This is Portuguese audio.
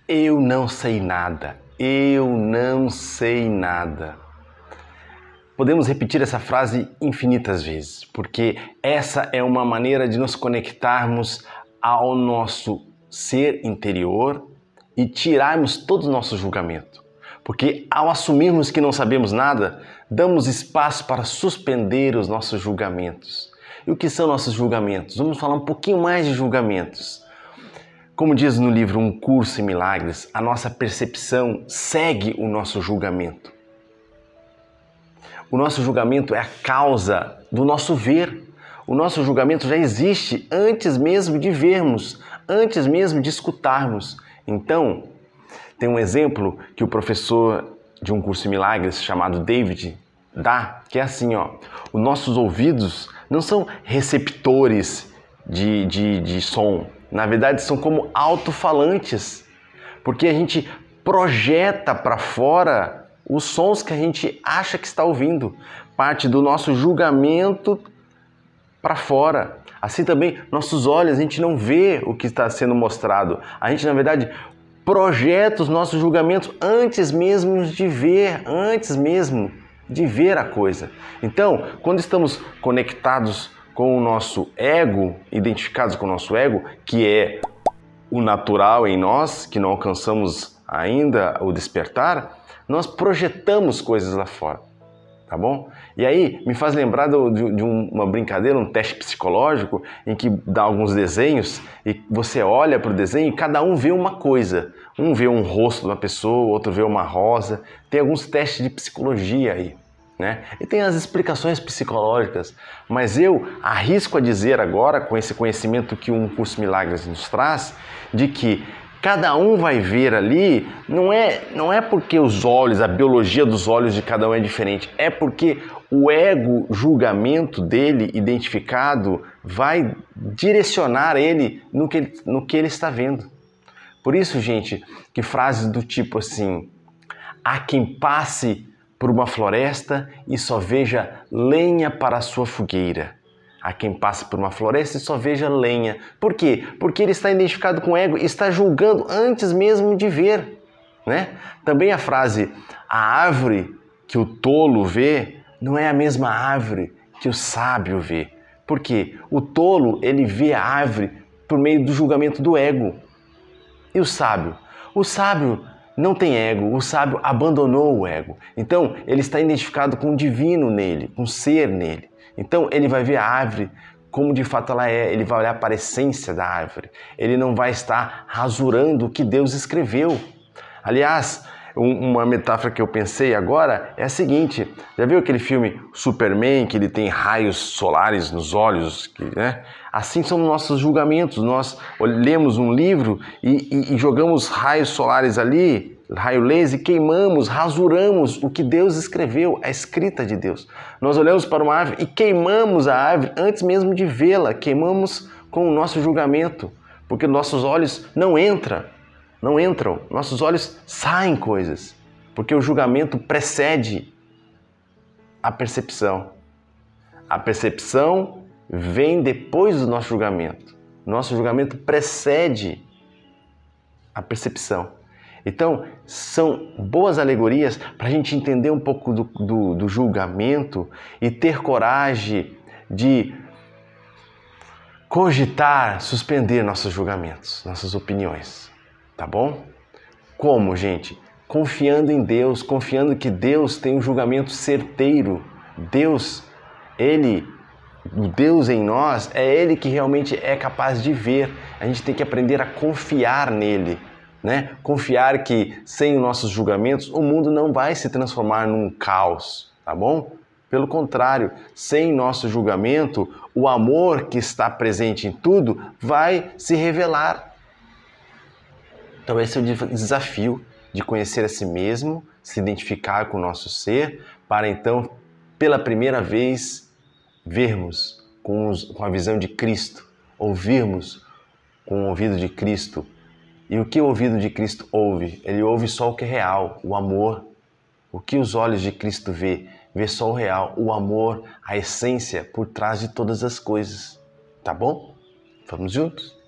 Eu não sei nada. Eu não sei nada. Podemos repetir essa frase infinitas vezes, porque essa é uma maneira de nos conectarmos ao nosso ser interior e tirarmos todo o nosso julgamento. Porque ao assumirmos que não sabemos nada, damos espaço para suspender os nossos julgamentos. E o que são nossos julgamentos? Vamos falar um pouquinho mais de julgamentos. Como diz no livro Um Curso em Milagres, a nossa percepção segue o nosso julgamento. O nosso julgamento é a causa do nosso ver. O nosso julgamento já existe antes mesmo de vermos, antes mesmo de escutarmos. Então, tem um exemplo que o professor de Um Curso em Milagres, chamado David, dá, que é assim, ó. Os nossos ouvidos não são receptores de som. Na verdade, são como alto-falantes, porque a gente projeta para fora os sons que a gente acha que está ouvindo, parte do nosso julgamento para fora. Assim também, nossos olhos, a gente não vê o que está sendo mostrado. A gente, na verdade, projeta os nossos julgamentos antes mesmo de ver a coisa. Então, quando estamos conectados com o nosso ego, identificados com o nosso ego, que é o natural em nós, que não alcançamos ainda o despertar, nós projetamos coisas lá fora, tá bom? E aí me faz lembrar de uma brincadeira, um teste psicológico, em que dá alguns desenhos e você olha para o desenho e cada um vê uma coisa. Um vê um rosto de uma pessoa, outro vê uma rosa. Tem alguns testes de psicologia aí, né? E tem as explicações psicológicas, mas eu arrisco a dizer agora, com esse conhecimento que Um Curso Milagres nos traz, de que cada um vai ver ali, não é porque os olhos, a biologia dos olhos de cada um é diferente, é porque o ego julgamento dele, identificado, vai direcionar ele no que ele está vendo. Por isso, gente, que frases do tipo assim: há quem passe por uma floresta e só veja lenha para a sua fogueira. Há quem passe por uma floresta e só veja lenha. Por quê? Porque ele está identificado com o ego e está julgando antes mesmo de ver, né? Também a frase: a árvore que o tolo vê não é a mesma árvore que o sábio vê. Por quê? O tolo, ele vê a árvore por meio do julgamento do ego. E o sábio? O sábio não tem ego, o sábio abandonou o ego. Então, ele está identificado com o divino nele, com o ser nele. Então, ele vai ver a árvore como de fato ela é, ele vai olhar para a essência da árvore. Ele não vai estar rasurando o que Deus escreveu. Aliás, uma metáfora que eu pensei agora é a seguinte: já viu aquele filme Superman, que ele tem raios solares nos olhos, né? Assim são nossos julgamentos. Nós lemos um livro e jogamos raios solares ali, raio laser, e queimamos, rasuramos o que Deus escreveu, a escrita de Deus. Nós olhamos para uma árvore e queimamos a árvore antes mesmo de vê-la, queimamos com o nosso julgamento, porque nossos olhos não entram, nossos olhos saem coisas, porque o julgamento precede a percepção. A percepção vem depois do nosso julgamento. Nosso julgamento precede a percepção. Então, são boas alegorias para a gente entender um pouco do julgamento e ter coragem de cogitar, suspender nossos julgamentos, nossas opiniões. Tá bom? Como, gente? Confiando em Deus, confiando que Deus tem um julgamento certeiro. Deus, o Deus em nós, é Ele que realmente é capaz de ver. A gente tem que aprender a confiar nele, né? Confiar que sem nossos julgamentos o mundo não vai se transformar num caos, tá bom? Pelo contrário, sem nosso julgamento, o amor que está presente em tudo vai se revelar. Então esse é o desafio de conhecer a si mesmo, se identificar com o nosso ser, para então, pela primeira vez, vermos com a visão de Cristo, ouvirmos com o ouvido de Cristo. E o que o ouvido de Cristo ouve? Ele ouve só o que é real, o amor. O que os olhos de Cristo vê? Vê só o real, o amor, a essência por trás de todas as coisas. Tá bom? Vamos juntos?